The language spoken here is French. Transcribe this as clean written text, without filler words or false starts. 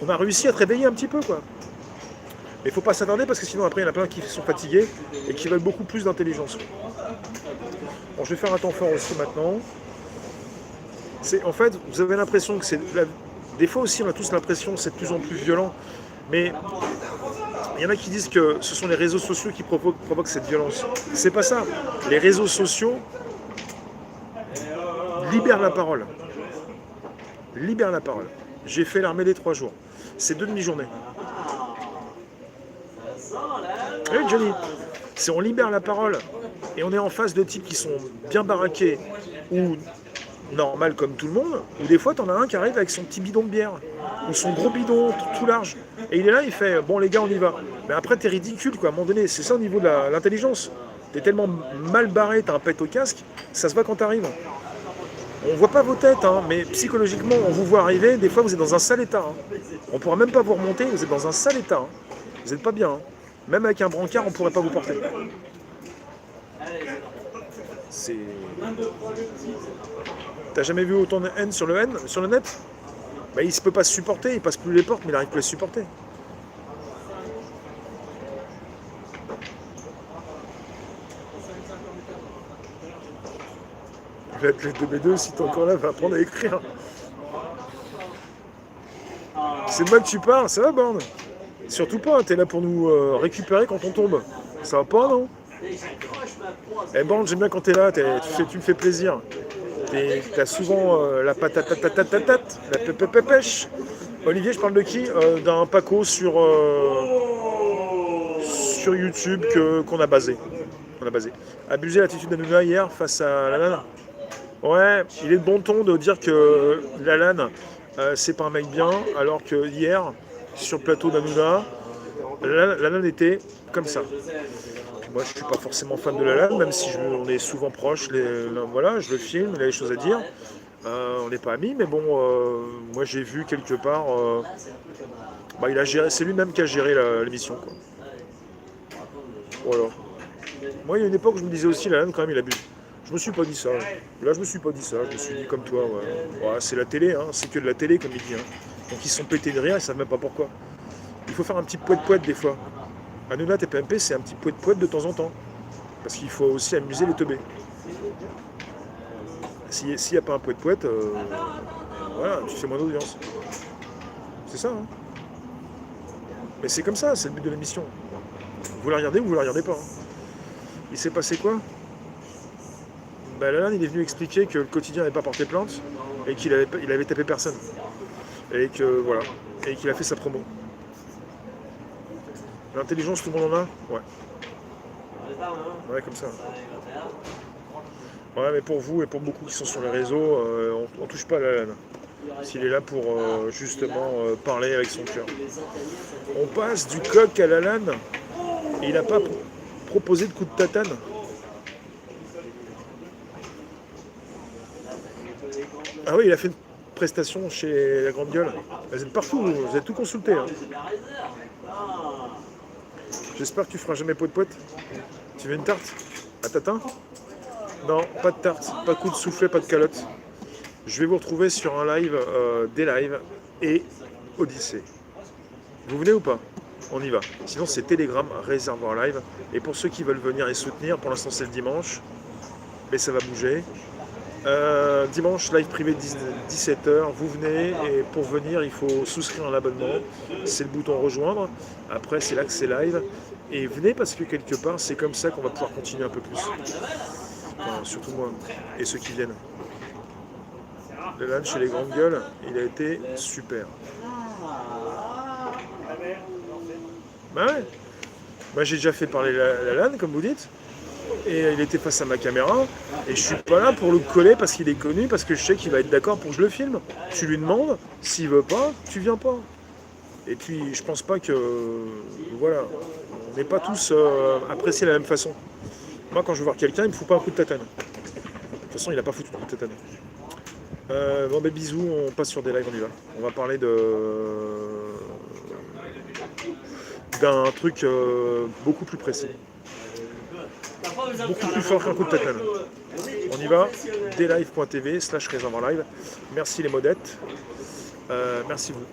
on a réussi à te réveiller un petit peu, quoi. Mais il ne faut pas s'attarder parce que sinon après il y en a plein qui sont fatigués et qui veulent beaucoup plus d'intelligence. Bon, je vais faire un temps fort aussi maintenant. En fait, vous avez l'impression que c'est... Des fois aussi on a tous l'impression que c'est de plus en plus violent. Mais il y en a qui disent que ce sont les réseaux sociaux qui provoquent cette violence. C'est pas ça. Les réseaux sociaux libèrent la parole. Libèrent la parole. J'ai fait l'armée des 3 jours. C'est 2 demi-journées. Oui, Johnny, on libère la parole et on est en face de types qui sont bien baraqués ou normal comme tout le monde, ou des fois t'en as un qui arrive avec son petit bidon de bière ou son gros bidon tout large et il est là, il fait bon les gars on y va. Mais après t'es ridicule quoi, à un moment donné, c'est ça au niveau de l'intelligence. T'es tellement mal barré, t'as un pet au casque, ça se voit quand t'arrives. On voit pas vos têtes, hein, mais psychologiquement on vous voit arriver, des fois vous êtes dans un sale état. Hein. On pourra même pas vous remonter, vous êtes dans un sale état. Hein. Vous êtes pas bien. Hein. Même avec un brancard, on pourrait pas vous porter. C'est... T'as jamais vu autant de haine sur le net? Bah, il ne peut pas se supporter, il passe plus les portes, mais il n'arrive plus à se supporter. L'athlète de B2, si t'es encore là, va apprendre à écrire. C'est de moi que tu parles, ça va, Borne? Surtout pas, t'es là pour nous récupérer quand on tombe. Ça va pas, non? Eh Borne, j'aime bien quand t'es là, tu me fais plaisir. T'as souvent la patate, la pêche. Olivier, je parle de qui? D'un Paco sur YouTube qu'on a basé. Abuser l'attitude d'Hanouna hier face à Lalanne. Ouais, il est de bon ton de dire que Lalanne, c'est pas un mec bien, alors que hier, sur le plateau d'Hanouna, Lalanne était comme ça. Moi, je suis pas forcément fan de Lalanne, même si on est souvent proches. Voilà, je le filme, il a des choses à dire. On n'est pas amis, mais bon, moi j'ai vu quelque part. Il a géré, c'est lui-même qui a géré l'émission. Quoi. Voilà. Moi, il y a une époque où je me disais aussi, Lalanne, quand même, il abuse. Je me suis pas dit ça. Là, je me suis pas dit ça. Je me suis dit comme toi. Ouais, c'est la télé, hein. C'est que de la télé, comme il dit. Hein. Donc ils sont pétés de rire, ils savent même pas pourquoi. Il faut faire un petit poète des fois. Hanouna TPMP, c'est un petit poète de temps en temps. Parce qu'il faut aussi amuser les teubés. S'il n'y a pas un poète, voilà, tu fais moins d'audience. C'est ça, hein. Mais c'est comme ça, c'est le but de l'émission. Vous la regardez ou vous la regardez pas. Hein. Il s'est passé quoi? Lalanne, il est venu expliquer que le quotidien n'avait pas porté plainte et qu'il avait tapé personne. Et que voilà. Et qu'il a fait sa promo. L'intelligence, tout le monde en a? Ouais. Ouais, comme ça. Ouais, mais pour vous et pour beaucoup qui sont sur les réseaux, on touche pas à Lalanne. S'il est là pour justement parler avec son cœur. On passe du coq à Lalanne et il n'a pas proposé de coup de tatane. Ah oui, il a fait une prestation chez La Grande Gueule. Vous êtes partout, vous êtes tout consulté. Hein. J'espère que tu feras jamais poète. Tu veux une tarte? À tatin? Non, pas de tarte, pas de coup de soufflet, pas de calotte. Je vais vous retrouver sur un live, des lives et Odyssée. Vous venez ou pas? On y va. Sinon c'est Telegram, Réservoir Live. Et pour ceux qui veulent venir et soutenir, pour l'instant c'est le dimanche, mais ça va bouger. Dimanche, live privé 17h, vous venez et pour venir il faut souscrire un abonnement, c'est le bouton rejoindre, après c'est l'accès live et venez parce que quelque part c'est comme ça qu'on va pouvoir continuer un peu plus, enfin, surtout moi et ceux qui viennent. Le lunch chez les grandes gueules, il a été super. Bah ouais, moi j'ai déjà fait parler la LAN comme vous dites. Et il était face à ma caméra et je suis pas là pour le coller parce qu'il est connu, parce que je sais qu'il va être d'accord pour que je le filme. Tu lui demandes, s'il veut pas, tu viens pas. Et puis je pense pas que voilà, on n'est pas tous appréciés de la même façon. Moi quand je veux voir quelqu'un, il me fout pas un coup de tatane. De toute façon il a pas foutu de coup de tatane. Bon ben bisous, on passe sur des lives, on y va. On va parler d'un truc beaucoup plus précis. Beaucoup plus fort qu'un coup de tatane. On y va, dlive.tv/réservoir live. Merci les modettes. Merci vous.